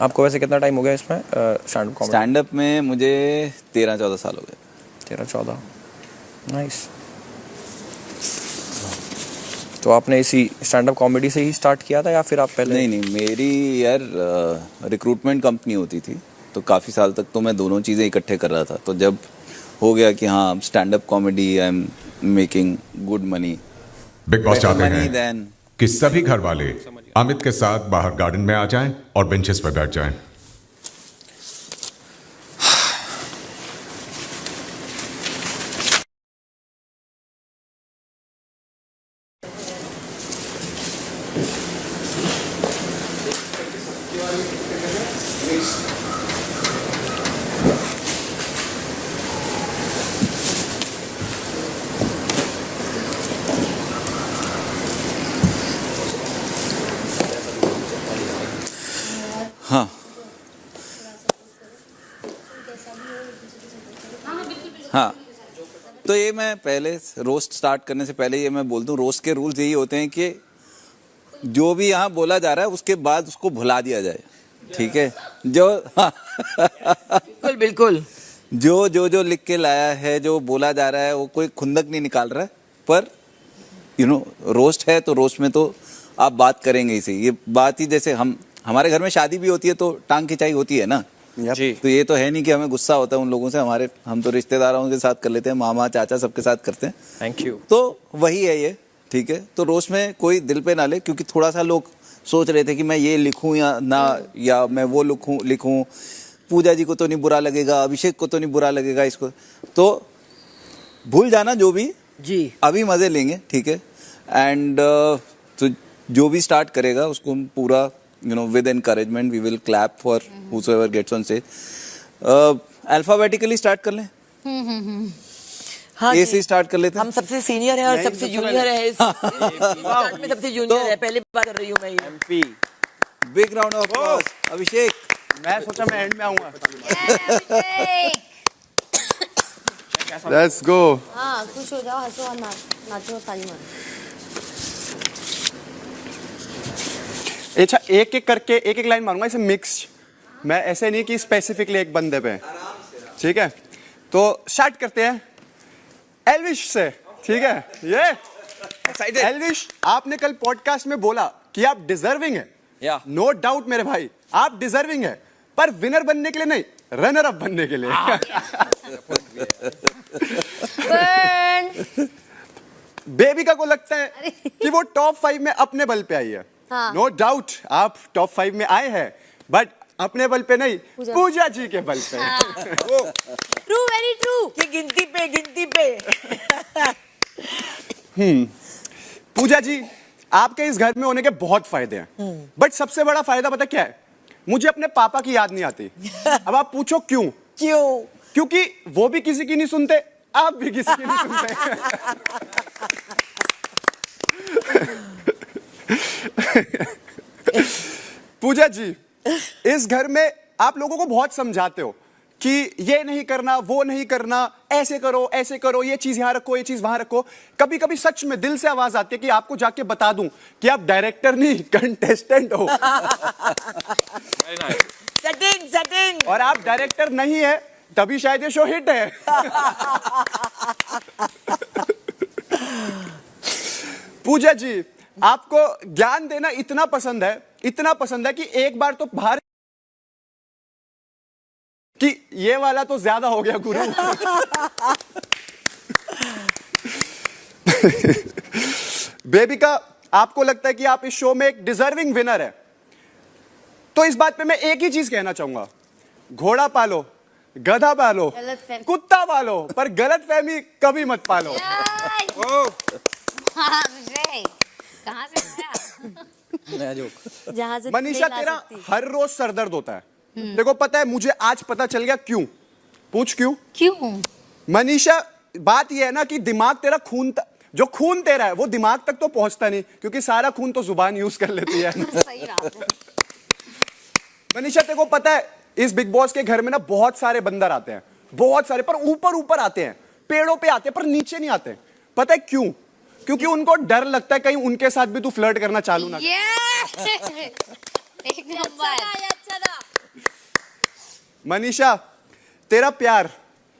आपको वैसे कितना टाइम हो गया इसमें stand up comedy? Stand up में मुझे 13-14 साल हो गए। 13-14, नाइस। तो आपने इसी स्टैंड अप कॉमेडी से ही स्टार्ट किया था या फिर आप पहले? नहीं, मेरी यार रिक्रूटमेंट कंपनी होती थी, तो काफ़ी साल तक तो मैं दोनों चीज़ें इकट्ठे कर रहा था। तो जब हो गया कि हाँ stand up comedy I am making good money, big boss चाहते हैं देन कि सभी घर वाले अमित के साथ बाहर गार्डन में आ जाएं और बेंचेस पर बैठ जाएं। हाँ हाँ, तो ये मैं पहले रोस्ट स्टार्ट करने से पहले ये मैं बोल दूं, रोस्ट के रूल्स यही होते हैं कि जो भी यहाँ बोला जा रहा है उसके बाद उसको भुला दिया जाए, ठीक है? जो बिल्कुल बिल्कुल, जो लिख के लाया है, जो बोला जा रहा है, वो कोई खुंदक नहीं निकाल रहा है, पर रोस्ट है तो रोस्ट में तो आप बात करेंगे इसे। ये बात ही जैसे हमारे घर में शादी भी होती है तो टांग खिंचाई होती है ना जी। तो ये तो है नहीं कि हमें गुस्सा होता है उन लोगों से, हम तो रिश्तेदारों के साथ कर लेते हैं, मामा चाचा सबके साथ करते हैं। Thank you. तो वही है ये, ठीक है? तो रोस्ट में कोई दिल पे ना ले, क्योंकि थोड़ा सा लोग सोच रहे थे कि मैं ये लिखूं या ना, या मैं वो लिखूं, पूजा जी को तो नहीं बुरा लगेगा, अभिषेक को तो नहीं बुरा लगेगा, इसको तो भूल जाना जो भी जी। अभी मजे लेंगे, ठीक है? एंड तो जो भी स्टार्ट करेगा उसको हम पूरा with encouragement we will clap for whosoever gets on stage. Alphabetically start कर लें? हाँ ए जी। से स्टार्ट कर लेते हैं। हम सबसे सीनियर है और सबसे जूनियर है इस पार्ट में, सबसे जूनियर है, पहली बार कर रही हूँ मैं ये। MP, big round of applause Abhishek. मैं सोचा मैं एंड में आऊंगा। Let's go. हाँ, खुश हो जाओ, हंसो और नाचो, ताली मारो। अच्छा, एक एक करके एक एक लाइन मारूंगा, इसे मिक्स, मैं ऐसे नहीं कि स्पेसिफिकली एक बंदे पे, ठीक है? तो स्टार्ट करते हैं एल्विश से, ठीक है? ये एल्विश, आपने कल पॉडकास्ट में बोला कि आप डिजर्विंग है। नो डाउट मेरे भाई, आप डिजर्विंग है, पर विनर बनने के लिए नहीं, रनर अप बनने के लिए। बेबिका को लगता है कि वो टॉप 5 में अपने बल पे आई है। नो डाउट आप टॉप 5 में आए हैं, बट अपने बल पे नहीं, पूजा जी के बल पे। True, very true. कि गिनती पे पूजा जी, आपके इस घर में होने के बहुत फायदे हैं, बट सबसे बड़ा फायदा पता क्या है? मुझे अपने पापा की याद नहीं आती। अब आप पूछो क्यों? क्योंकि वो भी किसी की नहीं सुनते, आप भी किसी की नहीं सुनते। पूजा जी, इस घर में आप लोगों को बहुत समझाते हो कि ये नहीं करना, वो नहीं करना, ऐसे करो, ये चीज यहां रखो, ये चीज वहां रखो। कभी कभी सच में दिल से आवाज आती है कि आपको जाके बता दूं कि आप डायरेक्टर नहीं, कंटेस्टेंट हो। सेटिंग और आप डायरेक्टर नहीं है, तभी शायद ये शो हिट है। पूजा जी, आपको ज्ञान देना इतना पसंद है कि एक बार तो बाहर कि ये वाला तो ज्यादा हो गया गुरु। बेबिका, आपको लगता है कि आप इस शो में एक डिजर्विंग विनर है, तो इस बात पे मैं एक ही चीज कहना चाहूंगा, घोड़ा पालो, गधा पालो, कुत्ता पालो, पर गलत फहमी कभी मत पालो। कहाँ से नया जोक। जहाँ से मनीषा, तेरा हर रोज सरदर्द होता है। देखो पता है, मुझे आज पता चल गया क्यों। पूछ क्यों? मनीषा, बात यह है ना कि दिमाग तेरा जो खून तेरा है वो दिमाग तक तो पहुंचता नहीं, क्योंकि सारा खून तो जुबान यूज कर लेती है। सही बात है। मनीषा, तेरे को पता है इस बिग बॉस के घर में ना बहुत सारे बंदर आते हैं, बहुत सारे, पर ऊपर आते हैं, पेड़ों पे आते हैं, पर नीचे नहीं आते। पता है क्यों? क्योंकि उनको डर लगता है कहीं उनके साथ भी तू फ्लर्ट करना चालू ना कर। एक नंबर। अच्छा था। मनीषा, तेरा प्यार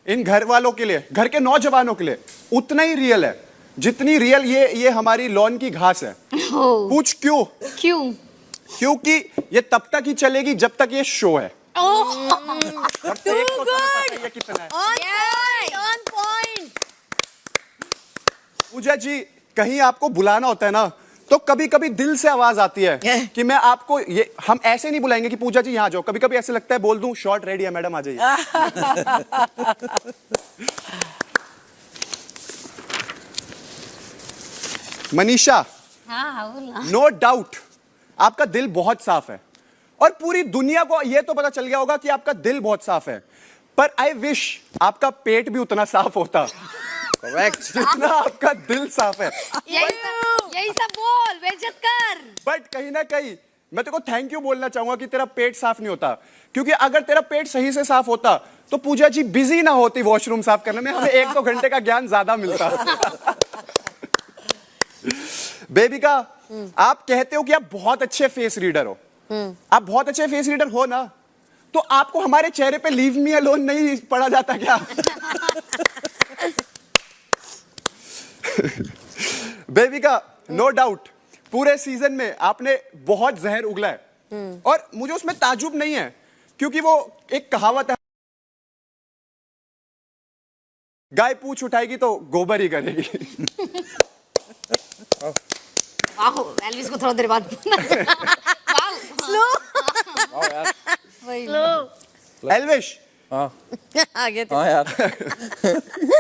इन घर वालों के लिए, घर के नौजवानों के लिए उतना ही रियल है जितनी रियल ये हमारी लॉन की घास है। पूछ क्यों? क्यों? क्योंकि ये तब तक ही चलेगी जब तक ये शो है। और एक तो तुम्हें पता ही है कितना है। On point. पूजा जी, कहीं आपको बुलाना होता है ना, तो कभी कभी दिल से आवाज आती है कि मैं आपको ये, हम ऐसे नहीं बुलाएंगे कि पूजा जी यहाँ जाओ, कभी कभी ऐसे लगता है बोल दूं शॉर्ट रेडी है मैडम आ जाइए। मनीषा, हाँ बोलना। नो डाउट आपका दिल बहुत साफ है और पूरी दुनिया को ये तो पता चल गया होगा कि आपका दिल बहुत साफ है, पर आई विश आपका पेट भी उतना साफ होता जितना आपका दिल साफ है। यही सब बोल, बेइज्जत कर। बट कहीं ना कहीं मैं तेरे को थैंक यू बोलना चाहूंगा कि तेरा पेट साफ नहीं होता, क्योंकि अगर तेरा पेट सही से साफ होता तो पूजा जी बिजी ना होती वॉशरूम साफ करने में, हमें 1-2 घंटे का ज्ञान ज्यादा मिलता। बेबिका, आप कहते हो कि आप बहुत अच्छे फेस रीडर हो। आप बहुत अच्छे फेस रीडर हो ना, तो आपको हमारे चेहरे पे लीव मी अलोन नहीं पढ़ा जाता क्या? बेबिका, नो डाउट पूरे सीजन में आपने बहुत जहर उगला है और मुझे उसमें ताजुब नहीं है, क्योंकि वो एक कहावत है, गाय पूछ उठाएगी तो गोबर ही करेगी। वाह, एल्विस को थोड़ा देर बाद एल्विश, हाँ आगे हाँ यार।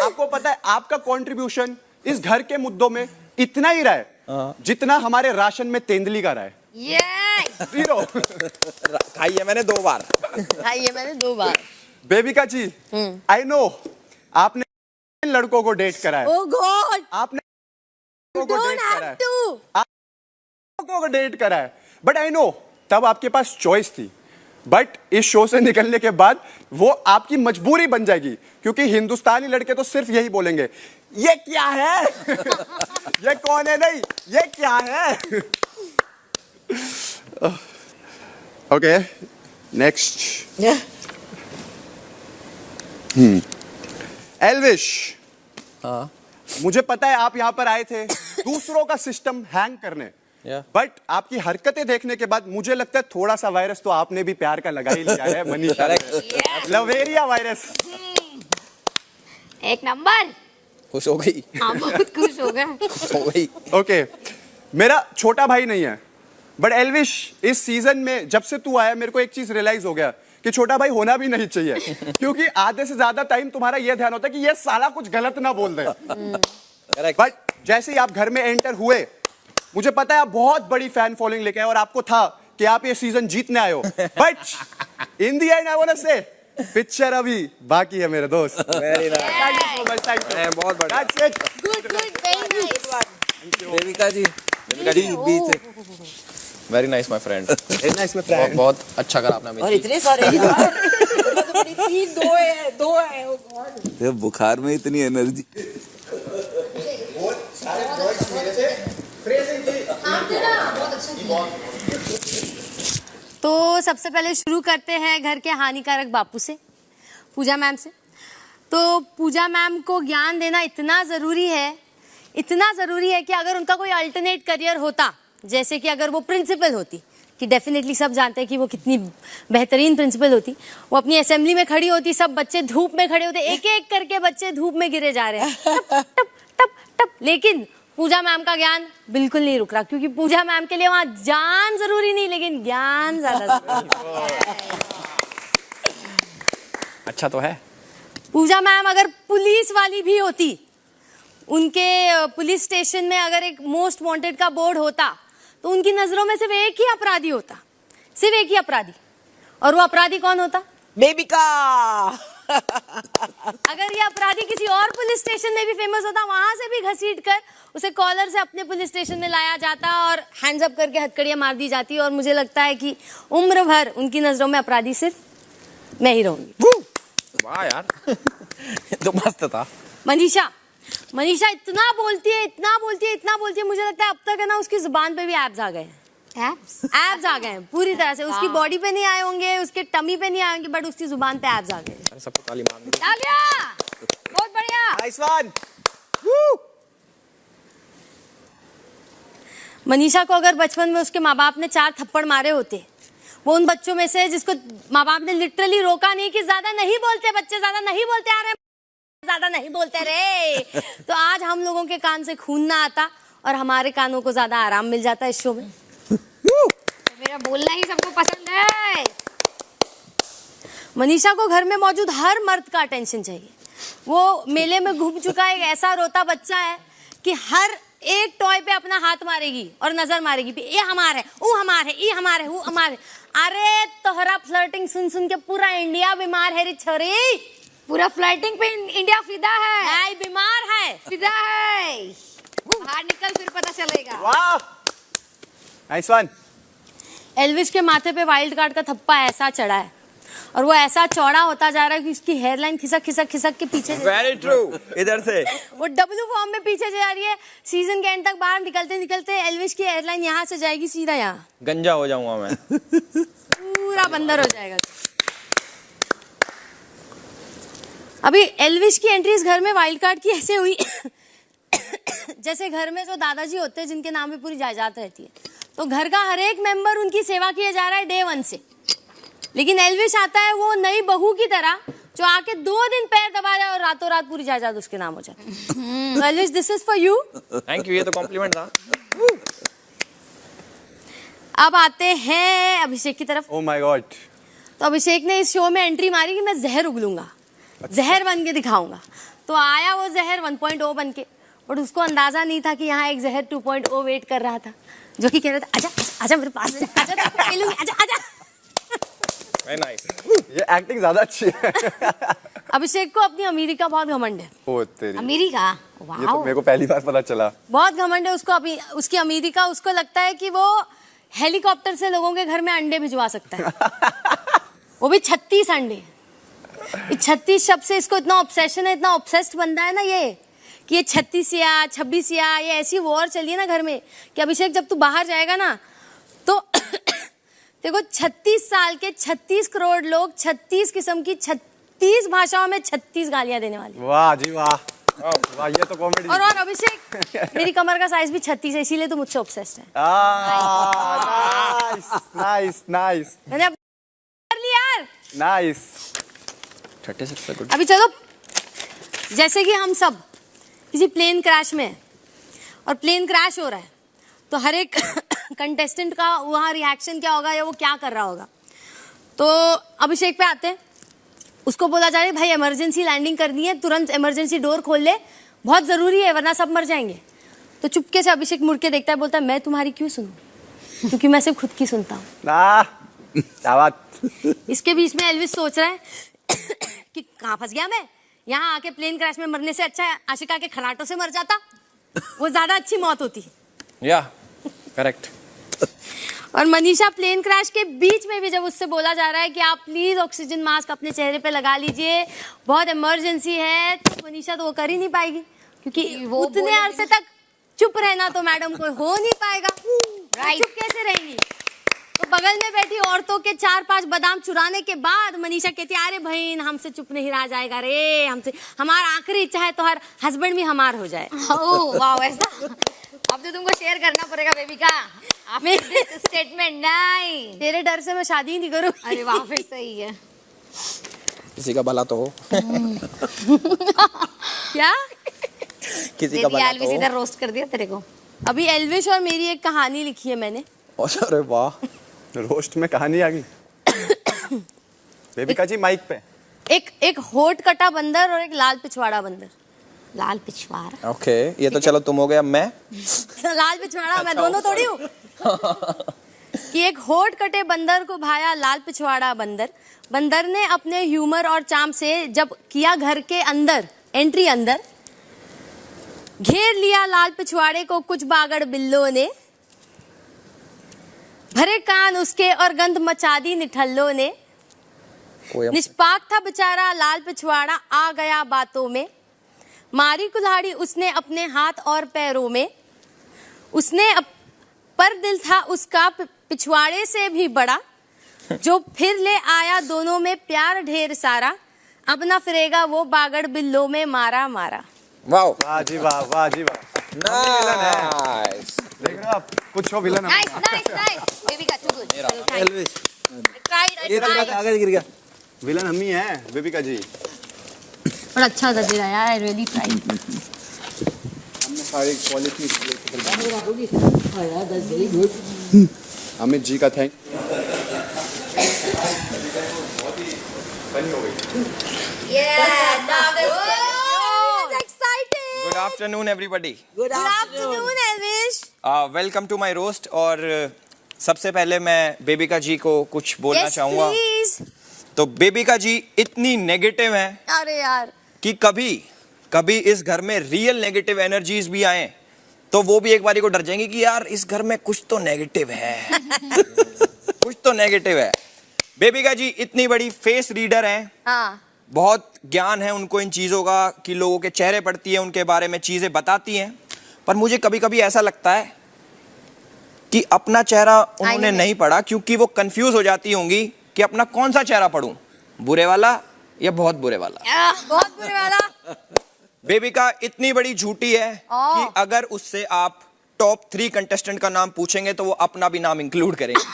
आपको पता है आपका कंट्रीब्यूशन इस घर के मुद्दों में इतना ही रहा है जितना हमारे राशन में तेंदुली का रहा है। ये 0। खाई है मैंने 2 बार। हाँ, ये मैंने 2 बार। बेबिका जी, आई नो आपने इन लड़कों को डेट करा है, ओह गॉड, आपने लड़कों को डोंट डेट करा हैव है, टू। लड़कों को डेट करा है, बट आई नो तब आपके पास चॉइस थी, बट इस शो से निकलने के बाद वो आपकी मजबूरी बन जाएगी, क्योंकि हिंदुस्तानी लड़के तो सिर्फ यही बोलेंगे, ये क्या है? ये कौन है? नहीं, ये क्या है? Okay, next. एल्विश, मुझे पता है आप यहां पर आए थे दूसरों का सिस्टम हैंग करने, बट आपकी हरकतें देखने के बाद मुझे लगता है थोड़ा सा वायरस तो आपने भी प्यार का लगा ही लिया है मनीषा। लवेरिया वायरस। एक नंबर। खुश हो गई? हाँ, बहुत खुश हो गया। हो गई। ओके, मेरा छोटा भाई नहीं है, बट एल्विश इस सीजन में जब से तू आया मेरे को एक चीज रियलाइज हो गया कि छोटा भाई होना भी नहीं चाहिए, क्योंकि आधे से ज्यादा टाइम तुम्हारा यह ध्यान होता है कि ये साला कुछ गलत ना बोल दे। बट जैसे ही आप घर में एंटर हुए, मुझे पता है आप बहुत बड़ी फैन फॉलोइंग लेके आए और आपको था कि आप ये सीजन जीतने आए हो, but in the end I want to say picture अभी बाकी है मेरे दोस्त। Very nice. Thank you so much, thank you. बहुत बढ़िया। That's it. Good good, very nice. Devika ji, बी से very nice my friend. Very nice my friend. बहुत अच्छा करा आपने और अमित जी। इतने सारे यार। तो बड़ी 3 2 है, ओ गॉड। बुखार में इतनी एनर्जी। तो सबसे पहले शुरू करते हैं घर के हानिकारक बापू से, पूजा मैम से। तो पूजा मैम को ज्ञान देना इतना ज़रूरी है कि अगर उनका कोई अल्टरनेट करियर होता, जैसे कि अगर वो प्रिंसिपल होती, कि डेफिनेटली सब जानते हैं कि वो कितनी बेहतरीन प्रिंसिपल होती, वो अपनी असेंबली में खड़ी होती, सब बच्चे धूप में खड़े होते, एक एक करके बच्चे धूप में गिरे जा रहे हैं, टप टप टप टप, लेकिन पूजा मैम का ज्ञान बिल्कुल नहीं रुक रहा, क्योंकि पूजा मैम के लिए वहां जान जरूरी नहीं, लेकिन ज्ञान ज्यादा जरूरी। अच्छा तो है। पूजा मैम अगर पुलिस वाली भी होती, उनके पुलिस स्टेशन में अगर एक मोस्ट वांटेड का बोर्ड होता, तो उनकी नजरों में सिर्फ एक ही अपराधी होता, सिर्फ एक ही अपराधी, और वो अपराधी कौन होता? बेबिका। अगर ये अपराधी किसी और पुलिस स्टेशन में भी फेमस होता, वहां से भी घसीट कर उसे कॉलर से अपने पुलिस स्टेशन में लाया जाता और हैंड्स अप करके हथकड़ियां मार दी जाती, और मुझे लगता है कि उम्र भर उनकी नजरों में अपराधी सिर्फ मैं ही रहूंगी। वाह यार। तो मस्त था। मनीषा इतना बोलती है, मुझे लगता है अब तक है ना उसकी जुबान पे भी एब्स आ गए। एब्स आ गए हैं पूरी तरह से। उसकी बॉडी पे नहीं आए होंगे, उसके टमी पे नहीं आए होंगे, बट उसकी जुबान पे एब्स आ गए। अरे सबको ताली मारनी है। तालिया, बहुत बढ़िया। Nice one. मनीषा को अगर बचपन में उसके माँ बाप ने 4 थप्पड़ मारे होते, वो उन बच्चों में से जिसको माँ बाप ने लिटरली रोका नहीं कि ज्यादा नहीं बोलते बच्चे, ज्यादा नहीं बोलते, आ रहे ज्यादा नहीं बोलते रे, तो आज हम लोगों के कान से खून ना आता और हमारे कानों को ज्यादा आराम मिल जाता है इस शो में। मेरा बोलना ही सबको पसंद है। मनीषा को घर में मौजूद हर मर्द का अटेंशन चाहिए। वो मेले में घूम चुका एक ऐसा रोता बच्चा है कि हर एक टॉय पे अपना हाथ मारेगी और नजर मारेगी, ये हमार है, वो हमार है, ये हमार है, वो हमार है। अरे तोहरा फ्लर्टिंग सुन सुन के पूरा इंडिया बीमार है रे छोरी। पूरा फ्लर्टिंग पे इंडिया फिदा है। नहीं, बीमार है, फिदा है। बाहर निकल फिर पता चलेगा। वाह, नाइस वन। एल्विश के माथे पे वाइल्ड कार्ड का थप्पा ऐसा चढ़ा है और वो ऐसा चौड़ा होता जा रहा है कि उसकी हेयरलाइन खिसक खिसक खिसक के पीछे वेरी ट्रू, इधर से वो डब्ल्यू फॉर्म में पीछे जा रही है। सीजन के एंड तक बाहर निकलते निकलते एल्विश की हेयरलाइन यहाँ से जाएगी सीधा यहाँ, गंजा हो जाऊंगा मैं। पूरा बंदर हो जाएगा। अभी एल्विश की एंट्री इस घर में वाइल्ड कार्ड की ऐसे हुई जैसे घर में जो दादाजी होते हैं जिनके नाम पे पूरी जायदाद रहती है, तो घर का हर एक मेंबर उनकी सेवा किया जा रहा है डे 1 से। लेकिन एल्विश आता है वो नई बहू की तरह जो आके 2 दिन पैर दबा जाए और रातों रात पूरी जायदाद उसके नाम हो जाए। तो Elvish, this is for you. Thank you, ये तो कॉम्प्लीमेंट था। अब आते हैं अभिषेक की तरफ। Oh my God. तो अभिषेक ने इस शो में एंट्री मारी कि मैं जहर उगलूंगा, जहर बन के दिखाऊंगा। तो आया वो जहर 1.0 बन के, बट उसको अंदाजा नहीं था कि यहाँ एक जहर 2.0 वेट कर रहा था, जो कि कह रहा था आजा आजा मेरे पास, आजा तेरे को लूंगी, आजा आजा। Very nice. ये एक्टिंग ज्यादा अच्छी है। अभिषेक को अपनी अमीरी का बहुत घमंड है। ओ तेरी, अमेरिका, ये तो मेरे को पहली बार पता चला। बहुत घमंड है उसको अभी उसकी अमीरी का। उसको लगता है कि वो हेलीकॉप्टर से लोगों के घर में अंडे भिजवा सकता है, वो भी 36 अंडे। 36 शब्द से इसको इतना ऑब्सेशन है, इतना ऑब्सेस्ड बनता है ना ये, कि ये 36 या 26 या ये ऐसी वॉर चली है ना घर में कि अभिषेक जब तू बाहर जाएगा ना तो देखो 36 साल के 36 करोड़ लोग 36 किस्म की 36 भाषाओं में 36 गालियां देने वाले। वाह जी वाह, वाह ये तो कॉमेडी। और अभिषेक मेरी कमर का साइज भी 36 है, इसीलिए तो मुझसे ऑब्सेस्ड है। नाइस नाइस नाइस मैंने अब कर लिया यार। नाइस। 36 से गुड। अभी चलो, जैसे कि हम सब किसी प्लेन क्रैश में हैं और प्लेन क्रैश हो रहा है, तो हर एक कंटेस्टेंट का वहाँ रिएक्शन क्या होगा या वो क्या कर रहा होगा। तो अभिषेक पे आते हैं, उसको बोला जा रहा है भाई इमरजेंसी लैंडिंग करनी है, तुरंत इमरजेंसी डोर खोल ले, बहुत ज़रूरी है वरना सब मर जाएंगे। तो चुपके से अभिषेक मुड़ के देखता है, बोलता है मैं तुम्हारी क्यों सुनूं, क्योंकि मैं सिर्फ खुद की सुनता हूँ। क्या बात। इसके बीच में एल्विस सोच रहा है कि कहाँ फंस गया मैं, यहाँ आके प्लेन क्रैश में मरने से अच्छा है आशिका के खराटों से मर जाता, वो ज्यादा अच्छी मौत होती। या करेक्ट। और मनीषा प्लेन क्रैश के बीच में भी जब उससे बोला जा रहा है कि आप प्लीज ऑक्सीजन मास्क अपने चेहरे पे लगा लीजिए, बहुत इमरजेंसी है, तो मनीषा तो वो कर ही नहीं पाएगी, क्योंकि वो उतने अरसे तक चुप रहना तो मैडम को हो नहीं पाएगा। चुप कैसे रहेंगी। तो बगल में बैठी औरतों के 4-5 बादाम चुराने के बाद मनीषा कहती है अरे बहन हमसे चुप नहीं रहा जाएगा रे, हमसे हमारा आखिरी इच्छा है तो हर हस्बैंड भी हमार हो जाए। ओह वाह, ऐसा अब तो तुमको शेयर करना पड़ेगा बेबिका स्टेटमेंट। नहीं, तेरे डर से मैं शादी नहीं करूँ। अरे वाह, फिर सही है। किसी का भला तो हो। क्या किसी का भला तो सीधा हो। रोस्ट कर दिया तेरे को। अभी एल्विश और मेरी एक कहानी लिखी है मैंने। अरे वाह, रोस्ट में कहानी आ गई। बेबिका जी माइक पे। एक होठ कटा बंदर और एक लाल पिछवाड़ा बंदर। लाल पिछवाड़ा, ओके ये तो चलो तुम हो गया, मैं लाल पिछवाड़ा मैं दोनों थोड़ी हूँ। कि एक होठ कटे बंदर को भाया लाल पिछवाड़ा बंदर, बंदर ने अपने ह्यूमर और चार्म से जब किया घर के अंदर एंट्री, अंदर घेर लिया लाल पिछवाड़े को कुछ बागड़ बिल्लों ने, भरे कान उसके और गंध मचा दी निठल्लों ने, निष्पाक था बेचारा लाल पिछवाड़ा आ गया बातों में, मारी कुल्हाड़ी उसने अपने हाथ और पैरों में, उसने पर दिल था उसका पिछवाड़े से भी बड़ा, जो फिर ले आया दोनों में प्यार ढेर सारा, अब ना फिरेगा वो बागड़ बिल्लो में मारा मारा। वाह, वाह जी वाह, वाह जी वाह। नाइस। देख रहे हो आप, कुछ हो villain. Nice nice nice baby का टू गुड। एल्विश ट्राइड ये तो आगे गिर गया। विलन हम ही हैं बेबिका जी। बड़ा अच्छा था तेरा यार, आई रियली ट्राइड। हमने सारी क्वालिटी अमित जी का थैंक। Yeah, now this exciting. Good afternoon everybody. Good afternoon Elvish. Welcome to my roast. और सबसे पहले मैं बेबिका जी को कुछ बोलना चाहूंगा। प्लीज। तो बेबिका जी इतनी नेगेटिव हैं अरे यार, कि कभी कभी इस घर में रियल नेगेटिव एनर्जीज भी आए तो वो भी एक बारी को डर जाएंगी कि यार इस घर में कुछ तो नेगेटिव है। कुछ तो नेगेटिव है। बेबिका जी इतनी बड़ी फेस रीडर हैं। हाँ, बहुत ज्ञान है उनको इन चीज़ों का कि लोगों के चेहरे पढ़ती है, उनके बारे में चीज़ें बताती हैं। पर मुझे कभी कभी ऐसा लगता है कि अपना चेहरा उन्होंने नहीं पढ़ा, क्योंकि वो कंफ्यूज हो जाती होंगी कि अपना कौन सा चेहरा पढ़ूं, बुरे वाला या बहुत बुरे वाला। बहुत बुरे वाला। बेबिका इतनी बड़ी झूठी है कि अगर उससे आप टॉप 3 कंटेस्टेंट का नाम पूछेंगे तो वो अपना भी नाम इंक्लूड करेंगे।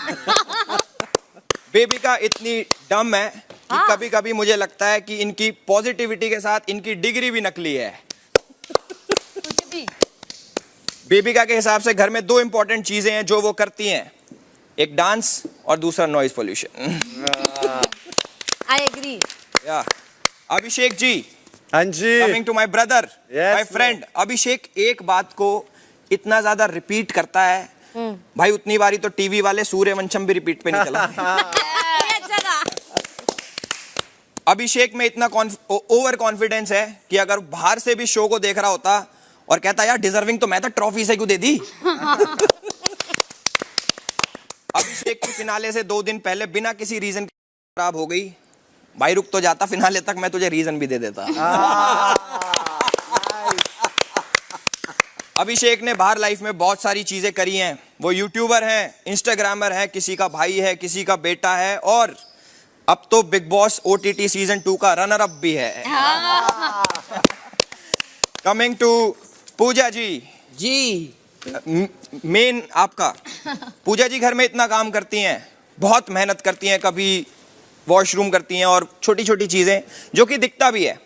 बेबिका इतनी डम है कि कभी कभी मुझे लगता है कि इनकी पॉजिटिविटी के साथ इनकी डिग्री भी नकली है। कुछ भी। बेबिका के हिसाब से घर में 2 इंपॉर्टेंट चीजें हैं जो वो करती हैं, एक डांस और दूसरा नॉइज पोल्यूशन। I agree. या अभिषेक जी, हाँ जी। Coming to my brother, Yes, my friend. Abhishek एक बात को इतना ज्यादा रिपीट करता है भाई, उतनी बारी तो टीवी वाले सूर्यवंशम भी रिपीट पे नहीं चला। अभिषेक में इतना ओवर कॉन्फिडेंस है कि अगर बाहर से भी शो को देख रहा होता और कहता यार डिजर्विंग तो मैं था, ट्रॉफी से क्यों दे दी। अभिषेक की फिनाले से 2 दिन पहले बिना किसी रीजन के खराब हो गई। भाई रुक तो जाता फिनाले तक, मैं तुझे रीजन भी दे देता। अभिषेक ने बाहर लाइफ में बहुत सारी चीजें करी हैं। वो यूट्यूबर हैं, इंस्टाग्रामर है, किसी का भाई है, किसी का बेटा है, और अब तो बिग बॉस OTT सीजन 2 का रनर अप भी है। Coming to Pooja ji. जी मेन आपका पूजा जी घर में इतना काम करती हैं, बहुत मेहनत करती हैं, कभी वॉशरूम करती हैं और छोटी छोटी चीजें जो कि दिखता भी है।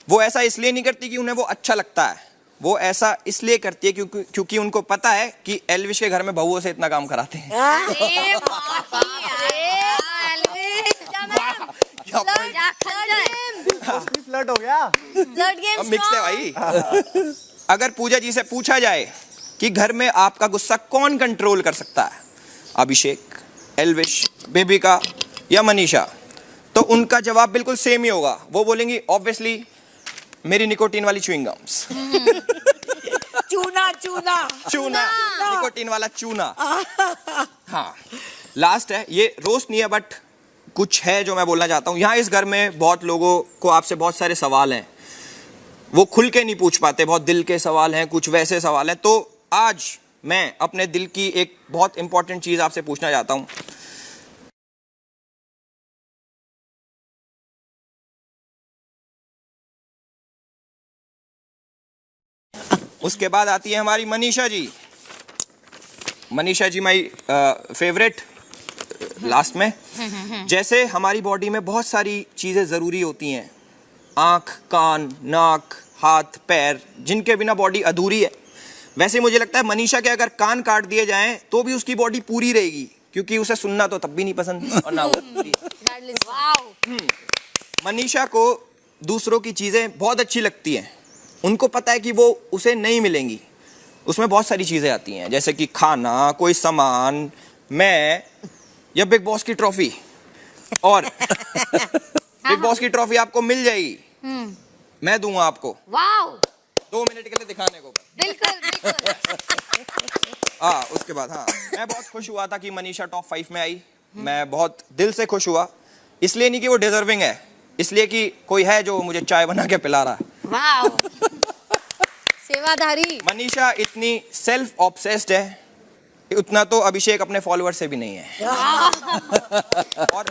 वो ऐसा इसलिए नहीं करती कि उन्हें वो अच्छा लगता है, वो ऐसा इसलिए करती है क्योंकि उनको पता है कि एल्विश के घर में बहुओं से इतना काम कराते हैं। अरे बाप रे, एल्विश फ्लर्ट हो गया। ब्लड गेम अब मिक्स है भाई। अगर पूजा जी से पूछा जाए कि घर में आपका गुस्सा कौन कंट्रोल कर सकता है, अभिषेक, एल्विश, बेबिका या मनीषा, तो उनका जवाब बिल्कुल सेम ही होगा। वो बोलेंगी ऑब्वियसली मेरी निकोटीन वाली च्युइंग गम्स। चूना चूना चूना, निकोटीन वाला चूना। हाँ, लास्ट है, ये रोस्ट नहीं है बट कुछ है जो मैं बोलना चाहता हूँ। यहाँ इस घर में बहुत लोगों को आपसे बहुत सारे सवाल हैं, वो खुल के नहीं पूछ पाते, बहुत दिल के सवाल हैं, कुछ वैसे सवाल हैं। तो आज मैं अपने दिल की एक बहुत इंपॉर्टेंट चीज आपसे पूछना चाहता हूँ। उसके बाद आती है हमारी Manisha ji. Manisha ji my favourite last में। जैसे हमारी बॉडी में बहुत सारी चीजें जरूरी होती हैं, आंख, कान, नाक, हाथ, पैर, जिनके बिना बॉडी अधूरी है, वैसे मुझे लगता है मनीषा के अगर कान काट दिए जाएं तो भी उसकी बॉडी पूरी रहेगी, क्योंकि उसे सुनना तो तब भी नहीं पसंद और ना वो। मनीषा को दूसरों की चीजें बहुत अच्छी लगती हैं, उनको पता है कि वो उसे नहीं मिलेंगी। उसमें बहुत सारी चीजें आती हैं, जैसे कि खाना, कोई सामान, मैं, या बिग बॉस की ट्रॉफी। और बिग बॉस की ट्रॉफी आपको मिल जाएगी, मैं दूंगा आपको। वाओ, 2 मिनट के लिए दिखाने को। बिल्कुल बिल्कुल। हाँ, उसके बाद हाँ, मैं बहुत खुश हुआ था कि मनीषा टॉप 5 में आई। मैं बहुत दिल से खुश हुआ, इसलिए नहीं कि वो डिजर्विंग है, इसलिए कि कोई है जो मुझे चाय बना के पिला रहा है। वाओ, सेवाधारी। मनीषा इतनी सेल्फ ऑब्सेस्ड है उतना तो अभिषेक अपने फॉलोअर से भी नहीं है। और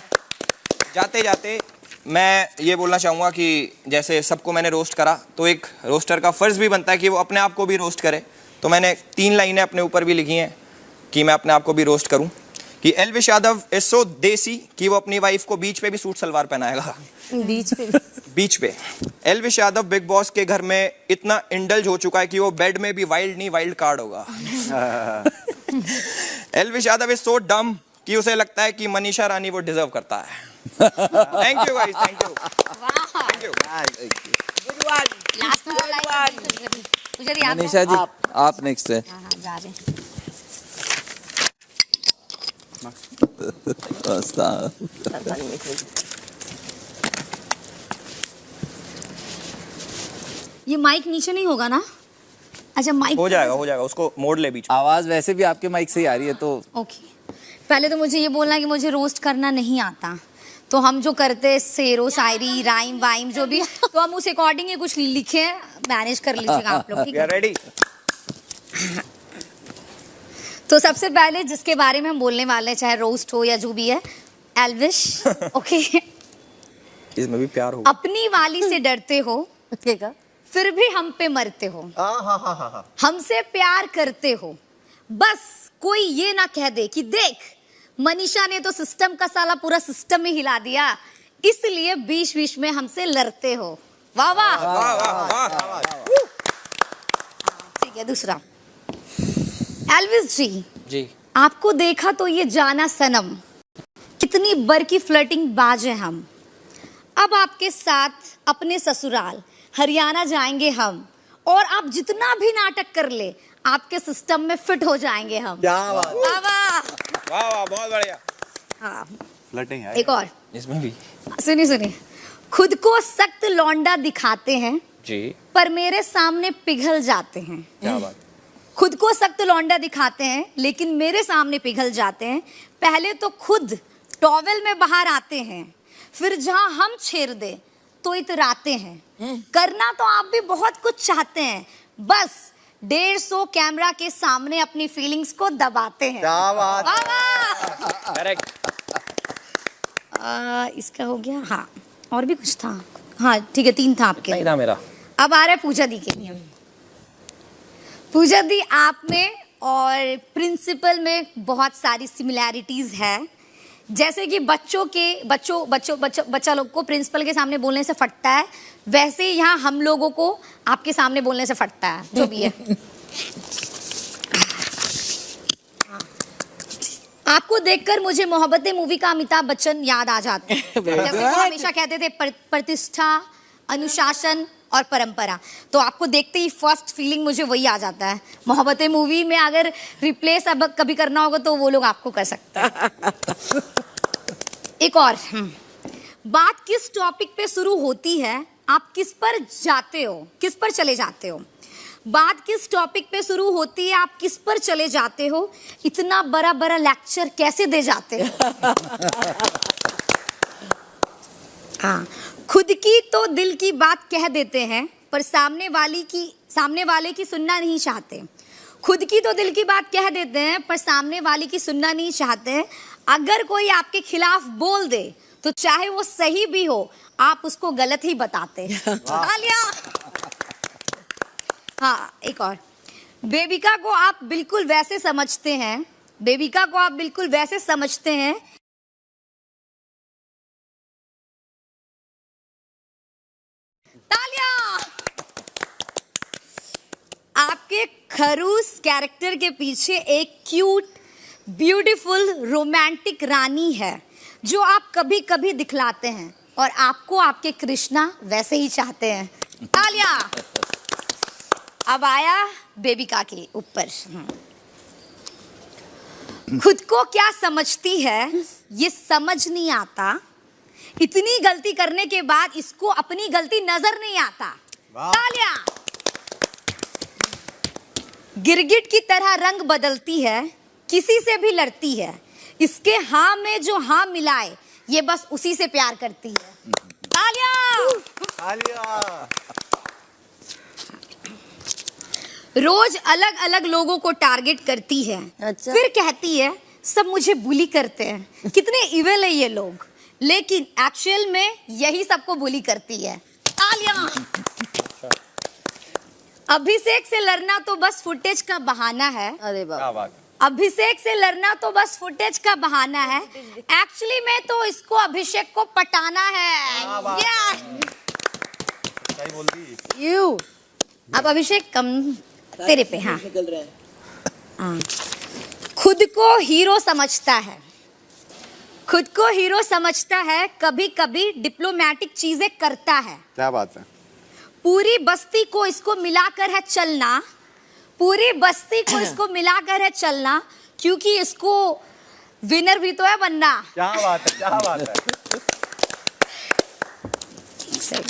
जाते जाते मैं ये बोलना चाहूँगा कि जैसे सबको मैंने रोस्ट करा, तो एक रोस्टर का फर्ज भी बनता है कि वो अपने आप को भी रोस्ट करे। तो मैंने 3 लाइनें अपने ऊपर भी लिखी हैं कि मैं अपने आप को भी रोस्ट करूं, कि एल्विश यादव इज सो देसी कि वो अपनी वाइफ को बीच पे भी सूट सलवार पहनाएगा। बीच पे एल्विश यादव बिग बॉस के घर में इतना इंडल्ज हो चुका है कि वो बेड में भी वाइल्ड नहीं वाइल्ड कार्ड होगा। एल्विश यादव इज सो डम कि उसे लगता है कि मनीषा रानी वो डिजर्व करता है। Thank you guys, thank you. Last वाला मनीषा जी आप नेक्स्ट है। जा रहे हैं। ये माइक नीचे नहीं होगा ना? अच्छा माइक हो जाएगा, उसको मोड़ ले बीच में। आवाज वैसे भी आपके माइक से ही आ रही है, तो ओके। पहले तो मुझे ये बोलना है कि मुझे रोस्ट करना नहीं आता, तो हम जो करते शेरो शायरी राइम वाइम जो भी, तो हम उस अकॉर्डिंग ही कुछ लिखे, मैनेज कर लीजिएगा आप लोग, ठीक है? रेडी? तो सबसे पहले जिसके बारे में हम बोलने वाले हैं, चाहे रोस्ट हो या जो भी है, एल्विश। ओके। इसमें भी प्यार होगा। अपनी वाली से डरते हो, फिर भी हम पे मरते हो, हमसे प्यार करते हो, बस कोई ये ना कह दे कि देख मनीषा ने तो सिस्टम का साला पूरा सिस्टम ही हिला दिया, इसलिए बीच बीच में हमसे लड़ते हो। वाह वाह वाह वाह। ठीक है। दूसरा, एल्विश जी आपको देखा तो ये जाना सनम, कितनी बर की फ्लर्टिंग बाज है हम, अब आपके साथ अपने ससुराल हरियाणा जाएंगे हम, और आप जितना भी नाटक कर ले आपके सिस्टम में फिट हो जाएंगे हम। वाह वाह वाह, बहुत बढ़िया। हाँ, फ्लर्टिंग है एक और इसमें भी सुनिए, खुद को सख्त लौंडा दिखाते हैं जी, पर मेरे सामने पिघल जाते हैं। क्या बात। खुद को सख्त लौंडा दिखाते हैं लेकिन मेरे सामने पिघल जाते हैं, पहले तो खुद टॉवेल में बाहर आते हैं, फिर जहां हम छेड़ दे तो इतराते हैं, करना तो आप भी बहुत कुछ चाहते हैं, बस 150 कैमरा के सामने अपनी फीलिंग्स को दबाते हैं। क्या बात। वाह वाह। करेक्ट। इसका हो गया। हाँ, और भी कुछ था। हाँ ठीक है, 3 था आपके। नहीं था मेरा। अब आ रहा है पूजा दी के लिए। पूजा दी, आप में और प्रिंसिपल में बहुत सारी सिमिलैरिटीज है, जैसे कि बच्चा लोग को प्रिंसिपल के सामने बोलने से फटता है, वैसे ही यहाँ हम लोगों को आपके सामने बोलने से फटता है, जो भी है। आपको देखकर मुझे मोहब्बतें मूवी का अमिताभ बच्चन याद आ जाता है, जैसे वो हमेशा कहते थे प्रतिष्ठा, अनुशासन और परंपरा, तो आपको देखते ही फर्स्ट फीलिंग मुझे वही आ जाता है। मोहब्बतें मूवी में अगर रिप्लेस अब कभी करना होगा तो वो लोग आपको कर सकते हैं। एक और, बात किस टॉपिक पे शुरू होती है, आप किस पर जाते हो, किस पर चले जाते हो। बात किस टॉपिक पे शुरू होती है, आप किस पर चले जाते हो, इतना बड़ा बड़ा लेक्चर कैसे दे जाते हो। हाँ, खुद की तो दिल की बात कह देते हैं पर सामने वाले की सुनना नहीं चाहते। खुद की तो दिल की बात कह देते हैं पर सामने वाले की सुनना नहीं चाहते। अगर कोई आपके खिलाफ बोल दे तो चाहे वो सही भी हो, आप उसको गलत ही बताते। हाँ, एक और, बेबिका को आप बिल्कुल वैसे समझते हैं, बेबिका को आप बिल्कुल वैसे समझते हैं। तालियां। आपके खरूस कैरेक्टर के पीछे एक क्यूट, ब्यूटीफुल, रोमांटिक रानी है जो आप कभी कभी दिखलाते हैं, और आपको आपके कृष्णा वैसे ही चाहते हैं। तालियां। अब आया बेबिका के ऊपर। खुद को क्या समझती है ये समझ नहीं आता, इतनी गलती करने के बाद इसको अपनी गलती नजर नहीं आता। तालियां। गिरगिट की तरह रंग बदलती है, किसी से भी लड़ती है, इसके हाँ में जो हाँ मिलाए ये बस उसी से प्यार करती है। तालियां। रोज अलग अलग लोगों को टारगेट करती है, अच्छा। फिर कहती है सब मुझे बुली करते हैं, कितने इविल है ये लोग, लेकिन एक्चुअल में यही सबको बुली करती है। तालियां। अभिषेक से लड़ना तो बस फुटेज का बहाना है। अरे बाप क्या बात है। अभिषेक से लड़ना तो बस फुटेज का बहाना है, एक्चुअली में तो इसको अभिषेक को पटाना है। सही बोल दी। यू अब अभिषेक कम तेरे पे। हाँ, निकल रहे हैं। हाँ। खुद को हीरो समझता है, खुद को हीरो समझता है, कभी कभी डिप्लोमेटिक चीजें करता है। क्या बात है। पूरी बस्ती को इसको मिलाकर है चलना, पूरी बस्ती को इसको मिलाकर है चलना, क्योंकि इसको विनर भी तो है बनना। क्या बात है, क्या बात है। सही है।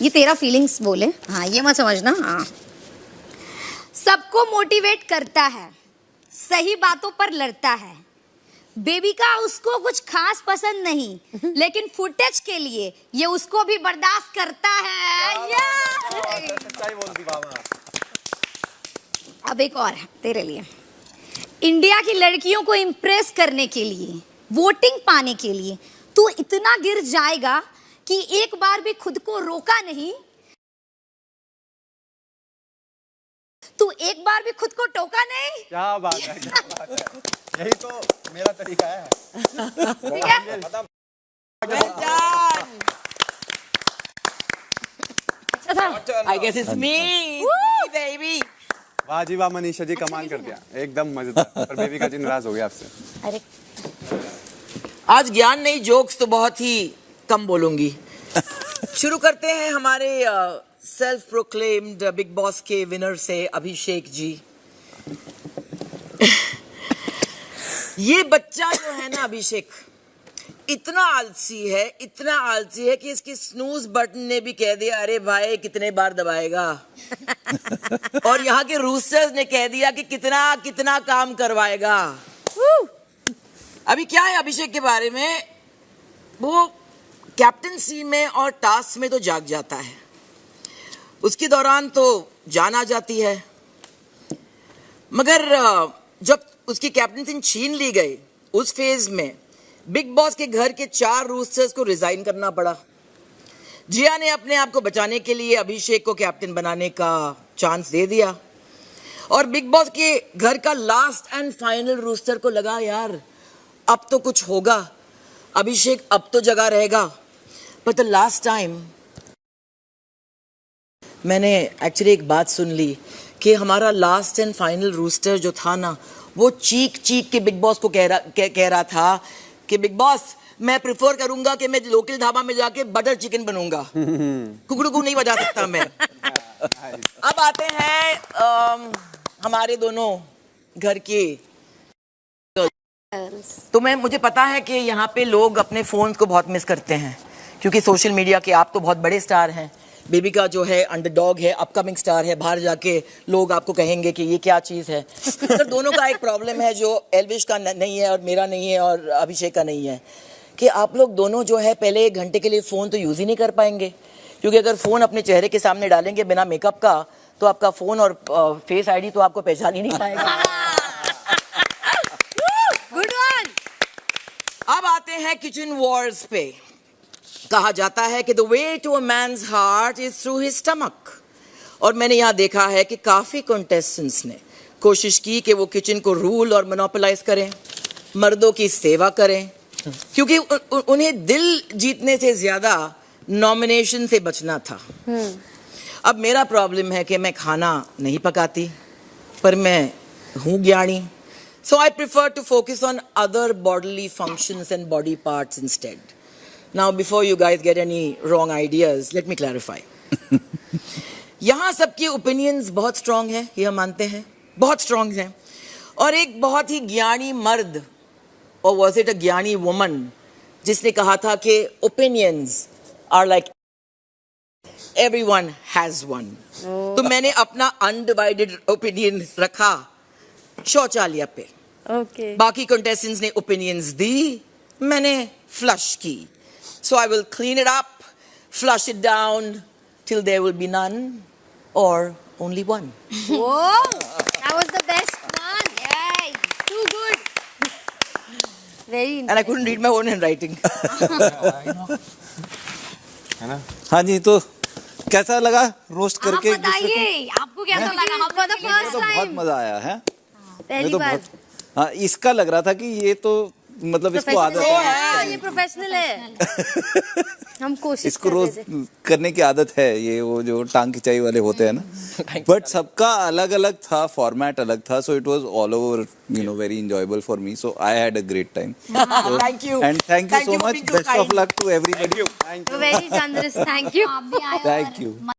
ये तेरा फीलिंग्स बोले, हाँ ये मत समझना। हाँ, सबको मोटिवेट करता है, सही बातों पर लड़ता है। बेबी का उसको कुछ खास पसंद नहीं, लेकिन फुटेज के लिए ये उसको भी बर्दाश्त करता है। सच्चाई बोल दी बाबा। अब एक और है तेरे लिए। इंडिया की लड़कियों को इम्प्रेस करने के लिए, वोटिंग पाने के लिए तू इतना गिर जाएगा कि एक बार भी खुद को रोका नहीं, तू एक बार भी खुद को टोका नहीं। क्या बात है, क्या बात है। यही तो मेरा तरीका है। ठीक है? अच्छा था। I guess it's me, baby. वाह जी वाह, मनीषा जी कमाल कर दिया, एकदम मजेदार। पर बेबी का जी नाराज हो गया आपसे। अरे आज ज्ञान नहीं, जोक्स तो बहुत ही कम बोलूंगी। शुरू करते हैं हमारे सेल्फ प्रोक्लेम्ड बिग बॉस के विनर से, अभिषेक जी। ये बच्चा जो है ना अभिषेक, इतना आलसी है, इतना आलसी है कि इसकी स्नूज बटन ने भी कह दिया अरे भाई कितने बार दबाएगा। और यहाँ के रूस्टर्स ने कह दिया कि कितना कितना काम करवाएगा। अभी क्या है अभिषेक के बारे में, वो कैप्टनसी में और टास्क में तो जाग जाता है, उसके दौरान तो जान आ जाती है, मगर जब उसकी कैप्टनसी छीन ली गई उस फेज में बिग बॉस के घर के 4 रूस्टर्स को रिजाइन करना पड़ा। जिया ने अपने आप को बचाने के लिए अभिषेक को कैप्टन बनाने का चांस दे दिया, और बिग बॉस के घर का लास्ट एंड फाइनल रूस्टर को लगा यार अब तो कुछ होगा, अभिषेक अब तो जगह रहेगा। बट द लास्ट टाइम मैंने एक्चुअली एक बात सुन ली कि हमारा लास्ट एंड फाइनल रूस्टर जो था ना, वो चीख चीख के बिग बॉस को कह रहा था कि बिग बॉस मैं प्रिफर करूंगा कि मैं लोकल ढाबा में जाके बटर चिकन बनूंगा, कुकड़ू नहीं बजा सकता मैं। अब आते हैं हमारे दोनों घर के। तो मुझे पता है कि यहाँ पे लोग अपने फोन को बहुत मिस करते हैं, क्योंकि सोशल मीडिया के आप तो बहुत बड़े स्टार हैं। बेबी का जो है अंडरडॉग है, अपकमिंग स्टार है, बाहर जाके लोग आपको कहेंगे कि ये क्या चीज़ है। तो दोनों का एक प्रॉब्लम है जो एल्विश का नहीं है और मेरा नहीं है और अभिषेक का नहीं है, कि आप लोग दोनों जो है पहले 1 घंटे के लिए फ़ोन तो यूज़ ही नहीं कर पाएंगे, क्योंकि अगर फ़ोन अपने चेहरे के सामने डालेंगे बिना मेकअप का तो आपका फ़ोन और फेस आईडी तो आपको पहचान ही नहीं पाएगा। Good one. अब आते हैं किचन वॉर्स पे। कहा जाता है कि the way to a man's heart is through his stomach, और मैंने यहाँ देखा है कि काफ़ी कंटेस्टेंट्स ने कोशिश की कि वो किचन को रूल और मोनोपोलाइज करें, मर्दों की सेवा करें, क्योंकि उन्हें दिल जीतने से ज़्यादा नॉमिनेशन से बचना था। अब मेरा प्रॉब्लम है कि मैं खाना नहीं पकाती, पर मैं हूँ ज्ञानी, so I prefer to focus on other bodily functions and body parts instead. Now, before you guys get any wrong ideas, let me clarify. यहाँ सबकी opinions बहुत strong है, ये हम मानते हैं, बहुत strong हैं, और एक बहुत ही ज्ञानी मर्द, or was it a ज्ञानी woman, जिसने कहा था कि opinions are like everyone has one. तो मैंने अपना undivided opinion रखा शौचालय पे। ओके। बाकी कंटेस्टेंट्स ने ओपिनियंस दी, मैंने फ्लश की। So I will clean it up, flush it down till there will be none, or only one. Whoa, that was the best one. Yay, too good. Very And I couldn't read my own handwriting. हाँ जी, तो कैसा लगा roast आप करके एक दूसरे को? बताइए आपको कैसा लगा हम for the first तो बहुत time. मजा आया है। पहली तो बार. बहुत हाँ, इसका लग रहा था कि ये तो मतलब इसको आदत Professional है, है, ये प्रोफेशनल है. हम कोशिश इसको कर रोज रहे थे. करने की आदत है, ये वो जो टांग खिंचाई वाले होते हैं ना, बट सबका अलग अलग था, फॉर्मेट अलग था, so it was all over very enjoyable for me, so I had a great time. Thank you. And thank you Thank so you for much. being so Best of kind. luck to everybody. Very generous. Thank you. आप भी आए Thank और you.